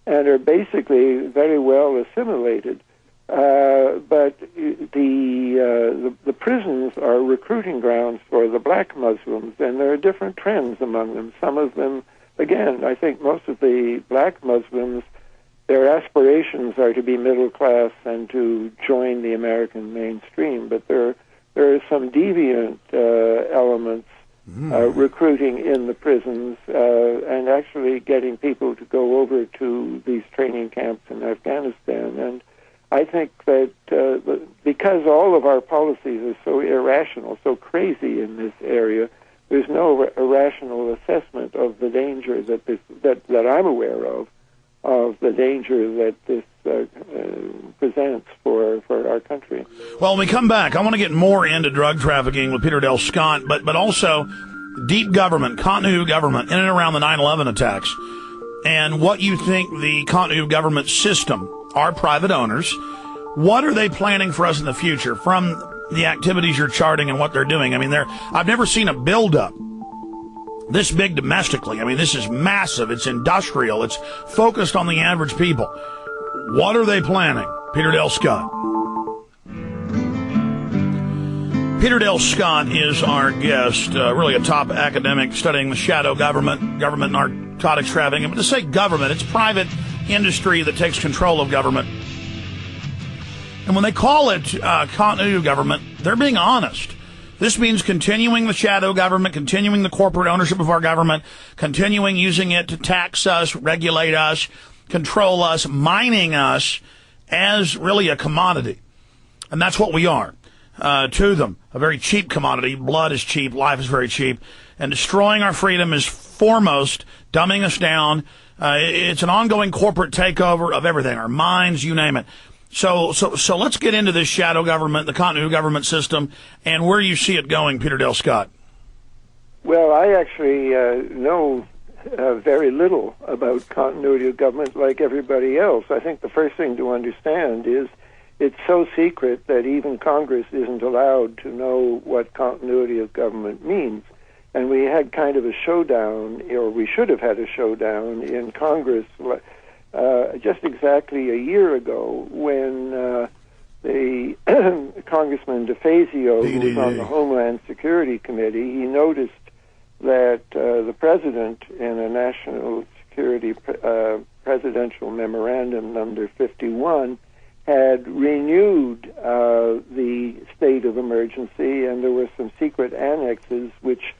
and are basically very well assimilated. But the prisons are recruiting grounds for the black Muslims, and there are different trends among them. Some of them, again, I think most of the black Muslims, their aspirations are to be middle class and to join the American mainstream, but there are some deviant elements recruiting in the prisons and actually getting people to go over to these training camps in Afghanistan. And I think that because all of our policies are so irrational, so crazy in this area, there's no irrational assessment of the danger that I'm aware of the danger that this presents for our country. Well, when we come back, I want to get more into drug trafficking with Peter Dale Scott, but also deep government, continuity of government in and around the 9/11 attacks, and what you think the continuity of government system, our private owners, what are they planning for us in the future from the activities you're charting and what they're doing? I mean, I've never seen a buildup this big domestically. I mean, this is massive. It's industrial. It's focused on the average people. What are they planning? Peter Dale Scott. Peter Dale Scott is our guest, really a top academic studying the shadow government narcotics trafficking. But to say government, it's private industry that takes control of government. And when they call it continuity of government, they're being honest. This means continuing the shadow government, continuing the corporate ownership of our government, continuing using it to tax us, regulate us, control us, mining us as really a commodity. And that's what we are to them, a very cheap commodity. Blood is cheap, life is very cheap, and destroying our freedom is foremost, dumbing us down. It's an ongoing corporate takeover of everything, our minds, you name it. So let's get into this shadow government, the continuity government system, and where you see it going, Peter Dale Scott. Well, I actually know very little about continuity of government like everybody else. I think the first thing to understand is it's so secret that even Congress isn't allowed to know what continuity of government means. And we had kind of a showdown, or we should have had a showdown in Congress just exactly a year ago when the Congressman DeFazio, who's on the Homeland Security Committee, he noticed that the president in a national security presidential memorandum number 51 had renewed the state of emergency, and there were some secret annexes which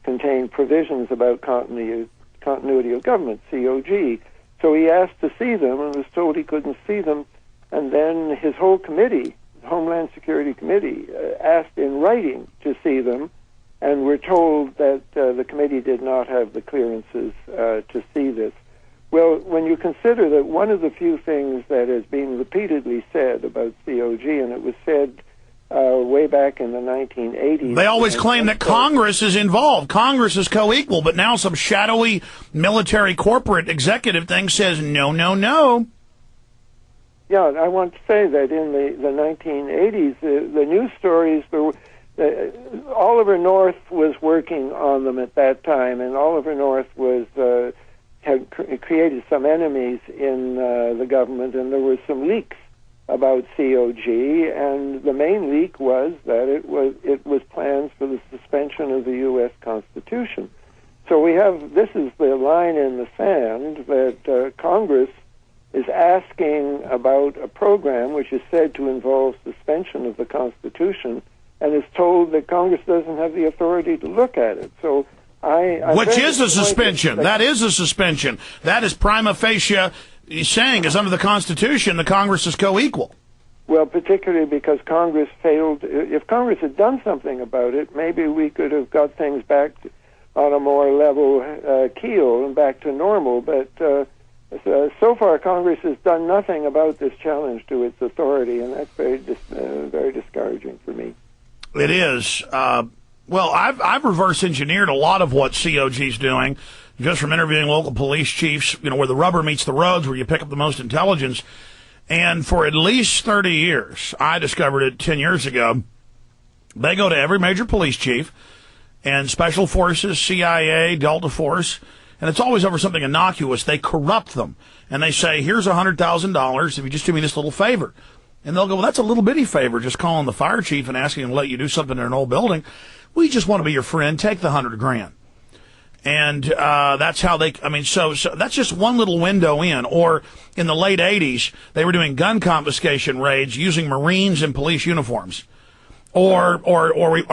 contained provisions about continuity of government, COG. So he asked to see them and was told he couldn't see them. And then his whole committee, the Homeland Security Committee, asked in writing to see them, and we're told that the committee did not have the clearances to see this. Well, when you consider that one of the few things that has been repeatedly said about COG, and it was said way back in the 1980s. They always claim that Congress is involved. Congress is co-equal, but now some shadowy military corporate executive thing says no, no, no. Yeah, I want to say that in the 1980s, the news stories, Oliver North was working on them at that time, and Oliver North had created some enemies in the government, and there were some leaks about COG, and the main leak was that it was plans for the suspension of the U.S. Constitution. So this is the line in the sand that Congress is asking about a program which is said to involve suspension of the Constitution, and is told that Congress doesn't have the authority to look at it. So which is a suspension. That is a suspension. That is prima facie saying is under the Constitution, the Congress is co-equal. Well, particularly because Congress failed. If Congress had done something about it, maybe we could have got things back on a more level keel and back to normal. But so far, Congress has done nothing about this challenge to its authority, and that's very discouraging for me. It is. Well, I've reverse engineered a lot of what COG's doing, just from interviewing local police chiefs, where the rubber meets the roads, where you pick up the most intelligence. And for at least 30 years, I discovered it 10 years ago, they go to every major police chief and special forces, CIA, Delta Force, and it's always over something innocuous. They corrupt them, and they say, here's $100,000 if you just do me this little favor. And they'll go, well, that's a little bitty favor, just calling the fire chief and asking him to let you do something in an old building. We just want to be your friend. Take the $100,000. And that's how so that's just one little window in. Or in the late 80s, they were doing gun confiscation raids using Marines in police uniforms. Or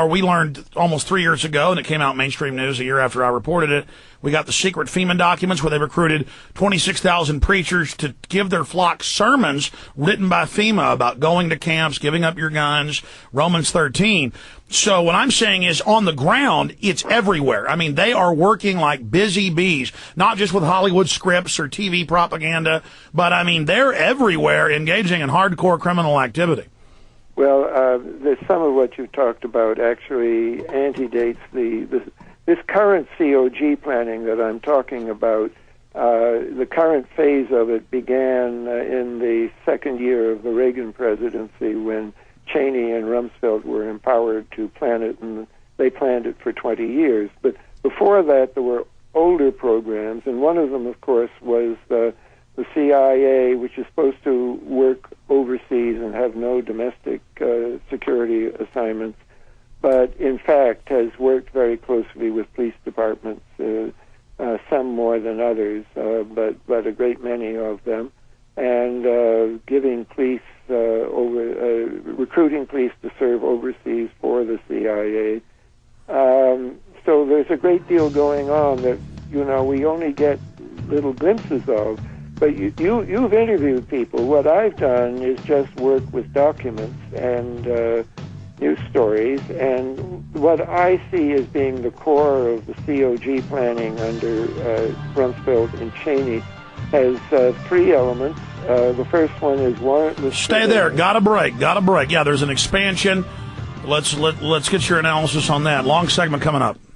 we learned almost 3 years ago, and it came out in mainstream news a year after I reported it, we got the secret FEMA documents where they recruited 26,000 preachers to give their flock sermons written by FEMA about going to camps, giving up your guns, Romans 13. So what I'm saying is, on the ground, it's everywhere. I mean, they are working like busy bees, not just with Hollywood scripts or TV propaganda, but I mean, they're everywhere engaging in hardcore criminal activity. Well, some of what you talked about actually antedates this current COG planning that I'm talking about. The current phase of it began in the second year of the Reagan presidency, when Cheney and Rumsfeld were empowered to plan it, and they planned it for 20 years. But before that, there were older programs, and one of them, of course, was the CIA, which is supposed to work overseas and have no domestic security assignments, but in fact has worked very closely with police departments, some more than others, but a great many of them, and giving police recruiting police to serve overseas for the CIA. So there's a great deal going on that we only get little glimpses of. But you've interviewed people. What I've done is just work with documents and news stories, and what I see as being the core of the COG planning under Rumsfeld and Cheney has three elements. The first one is warrantless. Stay there. Got a break. Yeah, there's an expansion. Let's get your analysis on that. Long segment coming up.